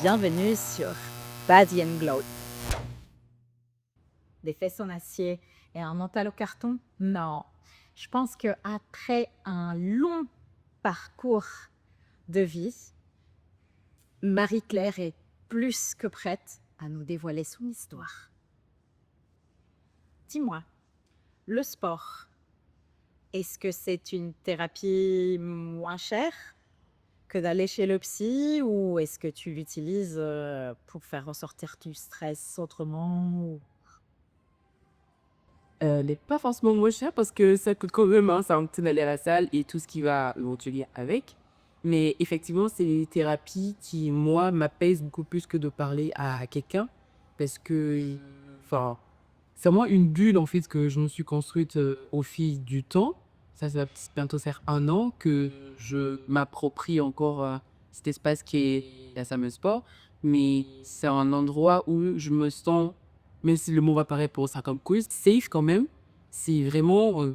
Bienvenue sur Body and Glow. Des fesses en acier et un mental au carton? Non. Je pense qu'après un long parcours de vie, Marie-Claire est plus que prête à nous dévoiler son histoire. Dis-moi, le sport, est-ce que c'est une thérapie moins chère que d'aller chez le psy ou est-ce que tu l'utilises pour faire ressortir du stress autrement? Elle n'est pas forcément moins chère parce que ça coûte quand même, hein, ça me coûte d'aller à la salle et tout ce qui va éventuellement avec. Mais effectivement, c'est des thérapies qui, moi, m'apaisent beaucoup plus que de parler à quelqu'un parce que, enfin, c'est vraiment une bulle, en fait, que je me suis construite au fil du temps. Ça va bientôt faire 1 an que je m'approprie encore cet espace qui est la salle de sport. Mais c'est un endroit où je me sens, même si le mot va paraître pour ça comme quiz, safe quand même. C'est vraiment,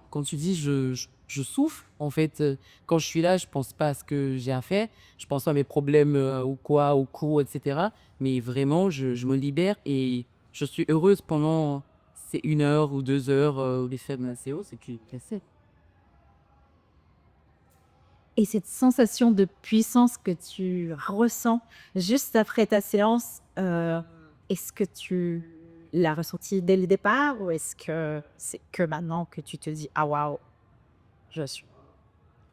quand tu dis je souffre, en fait, quand je suis là, je pense pas à ce que j'ai à faire, je pense pas à mes problèmes ou quoi, au cours, etc. Mais vraiment, je me libère et je suis heureuse pendant ces 1 heure ou 2 heures où les faits de la séance et puis c'est. Et cette sensation de puissance que tu ressens juste après ta séance, est-ce que tu l'as ressentie dès le départ ou est-ce que c'est que maintenant que tu te dis: «Ah waouh, je suis»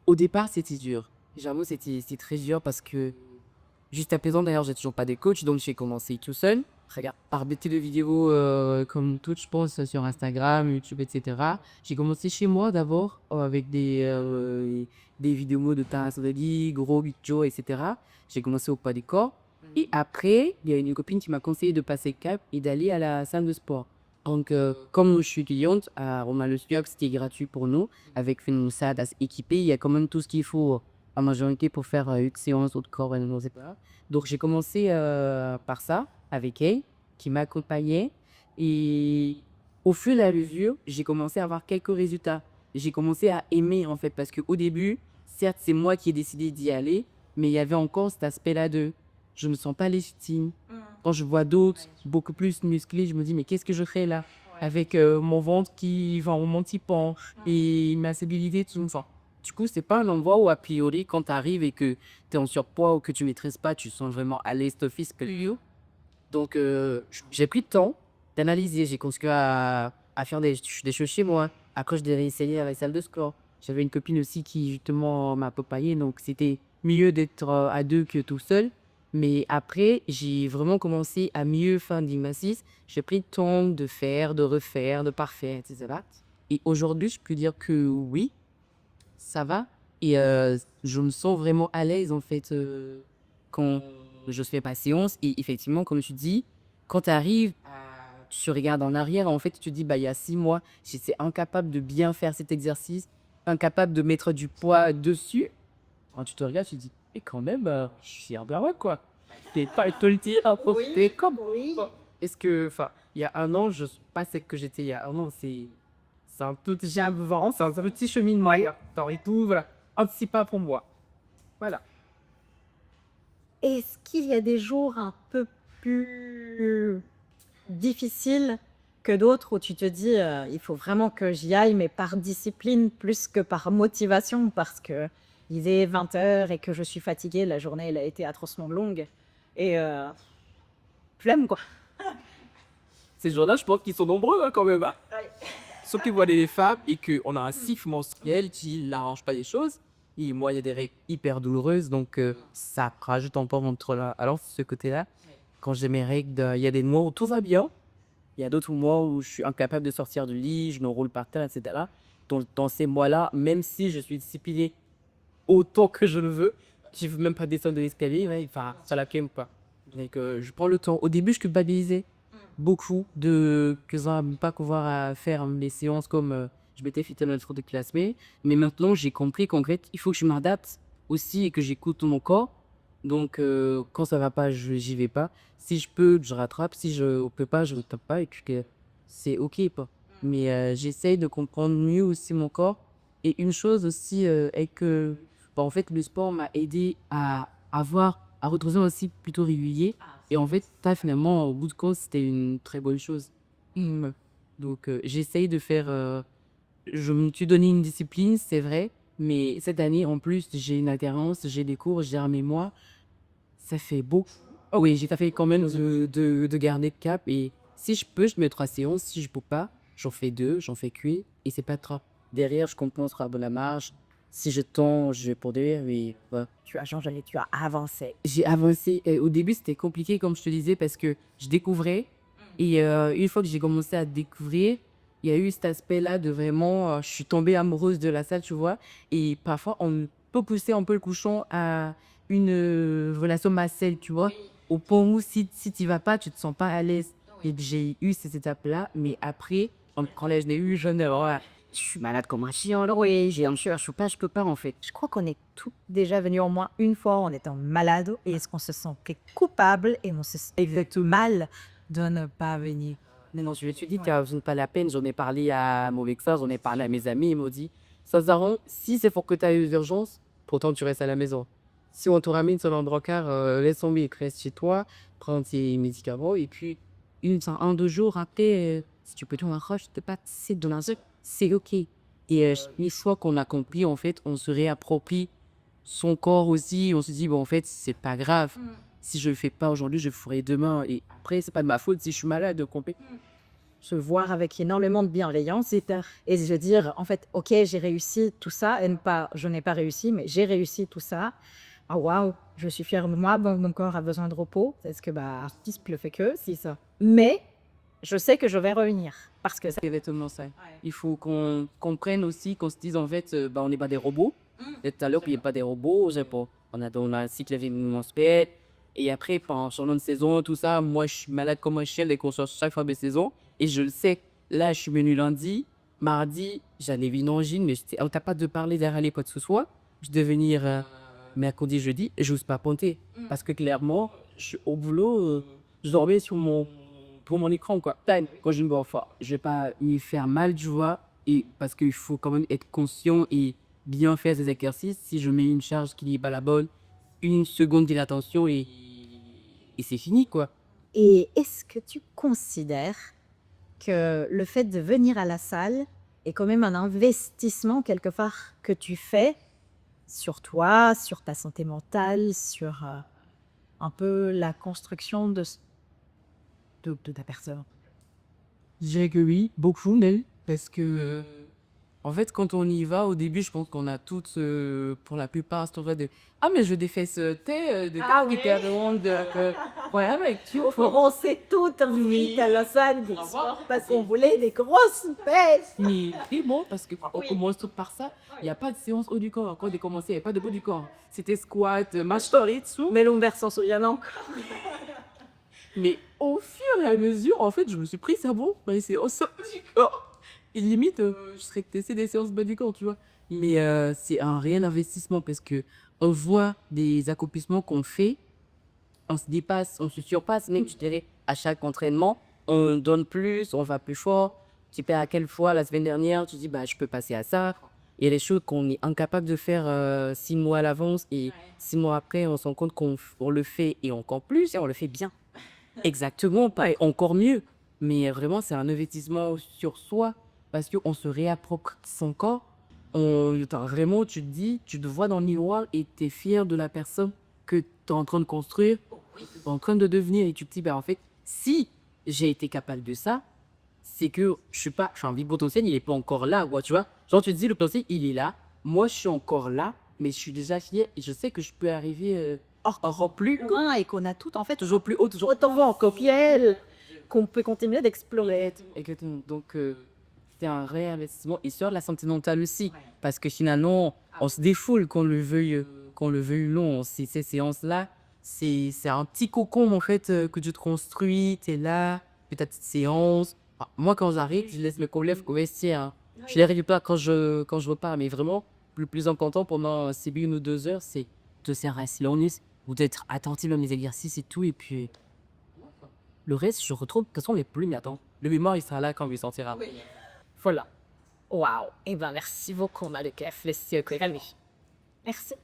Au départ, c'était dur. J'avoue, c'était très dur parce que jusqu'à présent, d'ailleurs, j'ai toujours pas de coach, donc j'ai commencé tout seul. Regarde, par bêtise de vidéos comme toutes, je pense, sur Instagram, YouTube, etc. J'ai commencé chez moi d'abord avec des vidéos de Tara Sodali, Gros, Big Joe, etc. J'ai commencé au poids des corps. Et après, il y a une copine qui m'a conseillé de passer le cap et d'aller à la salle de sport. Donc, comme je suis étudiante, on a le SNUOC, c'était gratuit pour nous. Avec une salle assez équipée, il y a quand même tout ce qu'il faut en majorité pour faire une séance au corps, etc. Donc, j'ai commencé par ça, avec elle, qui m'accompagnait. Et au fur et à mesure, j'ai commencé à avoir quelques résultats. J'ai commencé à aimer, en fait, parce qu'au début, certes, c'est moi qui ai décidé d'y aller, mais il y avait encore cet aspect-là de je me sens pas légitime. Quand je vois d'autres beaucoup plus musclés, je me dis, mais qu'est-ce que je fais là? Avec mon ventre qui va en monticant et ma stabilité, tout ça. Du coup, c'est pas un endroit où, a priori, quand tu arrives et que tu es en surpoids ou que tu maîtrises pas, tu sens vraiment à l'aise d'office que you. Donc, j'ai pris le temps d'analyser. J'ai continué à faire des choses chez moi. Après, je devais essayer à la salle de sport. J'avais une copine aussi qui, justement, m'a accompagné. Donc, c'était mieux d'être à deux que tout seul. Mais après, j'ai vraiment commencé à mieux faire de l'exercice. J'ai pris le temps de faire, de refaire, de parfaire, etc. Et aujourd'hui, je peux dire que oui, ça va et je me sens vraiment à l'aise, en fait, quand je fais ma séance et effectivement, comme tu dis, quand tu arrives, tu regardes en arrière, en fait, tu te dis: «Bah, il y a 6 mois, j'étais incapable de bien faire cet exercice, incapable de mettre du poids dessus». Quand tu te regardes, tu te dis: «Mais quand même, je suis un ouais, quoi». C'est pas te le dire, tu comme oui. est-ce que enfin, il y a 1 an, je suis pas celle que j'étais il y a 1 an, c'est un tout j'avance, c'est un petit cheminement, temps et tout, voilà. Un petit pas pour moi. Voilà. Est-ce qu'il y a des jours un peu plus difficiles que d'autres où tu te dis, «Il faut vraiment que j'y aille, mais par discipline plus que par motivation parce qu'il est 20 heures et que je suis fatiguée, la journée elle a été atrocement longue et flemme quoi». Ces jours-là, je pense qu'ils sont nombreux, hein, quand même, hein. Sauf qu'ils voient les femmes et qu'on a un cycle menstruel qui n'arrange pas les choses. Et moi, il y a des règles hyper douloureuses, donc ça rajoute encore entre là. Alors, ce côté-là, quand j'ai mes règles, il y a des mois où tout va bien. Il y a d'autres mois où je suis incapable de sortir du lit, je me roule par terre, etc. Donc, dans ces mois-là, même si je suis discipliné autant que je le veux, je ne veux même pas descendre de l'escalier, ouais, enfin, ça la calme pas. Donc, je prends le temps. Au début, je culpabilisais beaucoup de que ça ne pas pouvoir faire mes séances comme je m'étais fait dans le trop de classé. Mais maintenant, j'ai compris qu'en fait, il faut que je m'adapte aussi et que j'écoute mon corps. Donc, quand ça va pas, j'y vais pas. Si je peux, je rattrape. Si je peux pas, je ne tape pas et que c'est OK, pas. Mais j'essaye de comprendre mieux aussi mon corps. Et une chose aussi est que, bah, en fait, le sport m'a aidé à avoir à retrouver aussi plutôt régulier. Et en fait, ça, finalement, au bout de compte, c'était une très bonne chose. Donc, j'essaye de faire. Je me suis donné une discipline, c'est vrai. Mais cette année, en plus, j'ai une alternance, j'ai des cours, j'ai un mémoire. Ça fait beau. Oh oui, j'ai fait quand même de garder le cap. Et si je peux, je mets 3 séances. Si je peux pas, j'en fais 2, j'en fais cuire. Et c'est pas trop. Derrière, je compense par de la marge. Si je tends, je vais pour derrière. Et voilà. Tu as changé, tu as avancé. J'ai avancé. Au début, c'était compliqué, comme je te disais, parce que je découvrais. Et une fois que j'ai commencé à découvrir, il y a eu cet aspect-là de vraiment, je suis tombée amoureuse de la salle, tu vois. Et parfois, on peut pousser un peu le cochon à une relation malsaine, tu vois. Au point où si tu vas pas, tu te sens pas à l'aise. Et j'ai eu ces étapes-là. Mais après, quand là, je l'ai eu, je ne voilà, je suis malade comme un chien. Alors oui, j'ai un chien, je peux pas, en fait. Je crois qu'on est tous déjà venus au moins une fois en étant malade et est-ce qu'on se sent coupable et on se sent Exactement. mal de ne pas venir. Mais non, je me suis dit, ça vaut pas la peine. J'en ai parlé à mon médecin, j'en ai parlé à mes amis. Ils m'ont dit, sincèrement, si c'est pour que tu aies des urgences, pourtant tu restes à la maison. Si on te ramène sur l'endroit-car, laisse tomber, reste chez toi, prends tes médicaments. Et puis, 2 jours après, si tu peux te raccrocher, tu pas, c'est de l'insecte, c'est OK. Et une fois qu'on a compris, en fait, on se réapproprie son corps aussi. On se dit, bon, en fait, c'est pas grave. Si je le fais pas aujourd'hui, je le ferai demain. Et après, c'est pas de ma faute si je suis malade, compris. Se voir avec énormément de bienveillance et se dire, en fait, ok, j'ai réussi tout ça, et ne pas, je n'ai pas réussi, mais j'ai réussi tout ça. Ah waouh, je suis fière de moi, mon corps a besoin de repos. Est-ce que artiste le fait que, si ça. Mais je sais que je vais revenir parce que ça. C'est exactement ça. Il faut qu'on comprenne aussi, qu'on se dise en fait, on n'est pas des robots. Et tout à l'heure, il n'y a pas des robots, je sais pas. On a un cycle menstruel. Et après, pendant changement de saison, tout ça, moi, je suis malade comme un chien dès qu'on change chaque fois mes saisons. Et je le sais. Là, je suis venu lundi, mardi, j'en ai vu une angine, mais on t'a pas de parler derrière les potes ce soir. Je devais venir mercredi, jeudi, et j'ose pas ponter. Parce que clairement, je suis au boulot, je dormais pour mon écran, quoi. Quand je me vois fort, je vais pas y faire mal, tu vois. Et parce qu'il faut quand même être conscient et bien faire ces exercices. Si je mets une charge qui n'est pas la bonne, une seconde d'inattention et c'est fini, quoi. Et est-ce que tu considères que le fait de venir à la salle est quand même un investissement quelque part que tu fais sur toi, sur ta santé mentale, sur un peu la construction de ta personne? Je dirais que oui, beaucoup même, parce que en fait, quand on y va, au début, je pense qu'on a toutes, pour la plupart, cette envie de ah, mais je défais ce thé, de Ah qui oui. perd le monde, ouais, mec, tu vois. On s'est toutes inscrites à la salle pour sport parce qu'on voulait des grosses fesses. Mais c'est bon, parce que quand on commence tout par ça, il n'y a pas de séance haut du corps. Quand on a commencé, il n'y avait pas de haut du corps. C'était squat, marche tout. Mais l'Umber s'en souvient encore. Mais au fur et à mesure, en fait, je me suis pris ça bon, mais c'est au sein du corps. Et limite, je serais testé des séances bas du corps, tu vois. Mais c'est un réel investissement parce que on voit des accomplissements qu'on fait, on se dépasse, on se surpasse, même je dirais, à chaque entraînement, on donne plus, on va plus fort. Tu sais à quelle fois la semaine dernière, tu dis, bah, je peux passer à ça. Il y a des choses qu'on est incapable de faire 6 mois à l'avance et 6 mois après, on se rend compte qu'on le fait et encore plus et on le fait bien. Exactement, pas et encore mieux. Mais vraiment, c'est un investissement sur soi parce qu'on se réapproprie son corps. Vraiment, tu te dis, tu te vois dans le miroir et tu es fier de la personne que tu es en train de construire, en train de devenir. Et tu te dis, bah, en fait, si j'ai été capable de ça, c'est que je suis pas, enfin, le potentiel, il est pas encore là, quoi, tu vois. Genre, tu te dis, le potentiel, il est là. Moi, je suis encore là, mais je suis déjà fier et je sais que je peux arriver encore plus Loin et qu'on a tout en fait toujours plus haut, toujours autant voir encore qu'elle, qu'on peut continuer d'explorer. exactement. Donc, c'est un réel investissement et sur la santé mentale aussi. Parce que finalement, on se défoule, qu'on le veuille ou non. Ces séances-là, c'est un petit cocon en fait que tu te construis. Tu es là, fais ta petite séance. Enfin, moi, quand j'arrive, je laisse mes collègues au vestiaire. Hein. Je les récupère quand je repars. Mais vraiment, le plus important pendant ces 1 ou 2 heures, c'est de faire un silence ou d'être attentif à mes exercices et tout. Et puis, le reste, je retrouve que ce sont les plus. Mais attends, le mémoire, il sera là quand il sortira. Voilà. Waouh. Eh ben merci beaucoup, Marie-Kef. Merci.